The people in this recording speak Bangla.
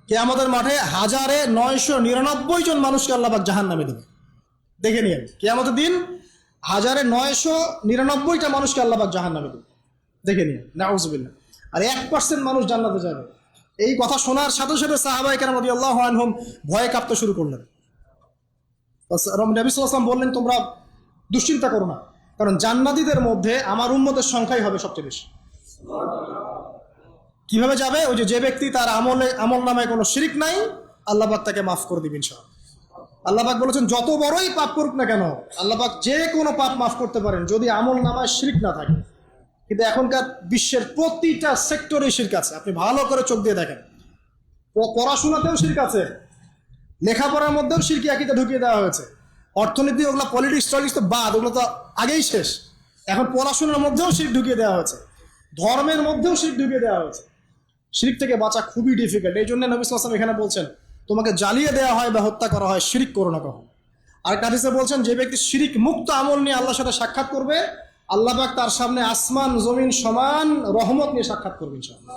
কিয়ামতের মাঠে 1999 জন মানুষকে আল্লাহ পাক জাহান্নামে দেবে। দেখে নিন, কিয়ামতের দিন 1999টা মানুষকে আল্লাহ পাক জাহান্নামে দেবে। দেখে নিন, নাউযুবিল্লাহ। আর 1% মানুষ জান্নাতে যাবে। এই কথা শোনার সাথে সাথে সাহাবায়ে কেরাম রাদিয়াল্লাহু আনহুম ভয়ে কাঁপতে শুরু করলেন। নবী সাল্লাল্লাহু আলাইহি ওয়াসাল্লাম বললেন, তোমরা দুশ্চিন্তা করো না, কারণ জান্নাতীদের মধ্যে আমার উম্মতের সংখ্যাই হবে সবচেয়ে বেশি। কিভাবে যাবে? ওই যে ব্যক্তি তার আমল নামায় কোনো শিরক নাই, আল্লাহ পাক তাকে মাফ করে দিবেন ইনশাআল্লাহ। আল্লাহ পাক বলেছেন, যত বড়ই পাপ করুক না কেন আল্লাহ পাক যে কোনো পাপ মাফ করতে পারেন যদি আমল নামায় শিরক না থাকে। কিন্তু এখনকার বিশ্বের প্রতিটা সেক্টরে শিরক আছে। আপনি ভালো করে চোখ দিয়ে দেখেন, পড়াশোনাতেও শিরক আছে, লেখাপড়ার মধ্যেও শিরকি আকীদা ঢুকিয়ে দেওয়া হয়েছে। অর্থনীতি, ওগুলো পলিটিক্স টলিক্স তো বাদ, ওগুলো তো আগেই শেষ। এখন পড়াশোনার মধ্যেও শিরক ঢুকিয়ে দেওয়া হয়েছে, ধর্মের মধ্যেও শিরক ঢুকিয়ে দেওয়া হয়েছে। শিরক থেকে বাঁচা খুবই ডিফিকাল্ট। এই জন্য নবী সাল্লাল্লাহু আলাইহি ওয়াসাল্লাম এখানে বলছেন, তোমাকে জ্বালিয়ে দেওয়া হয় বা হত্যা করা হয়, শিরক করো না কখনো। আর হাদিসে বলছেন, যে ব্যক্তি শিরক মুক্ত আমল নিয়ে আল্লাহর সাথে সাক্ষাৎ করবে, আল্লাহ পাক তার সামনে আসমান জমিন সমান রহমত নিয়ে সাক্ষাৎ করবে ইনশাআল্লাহ।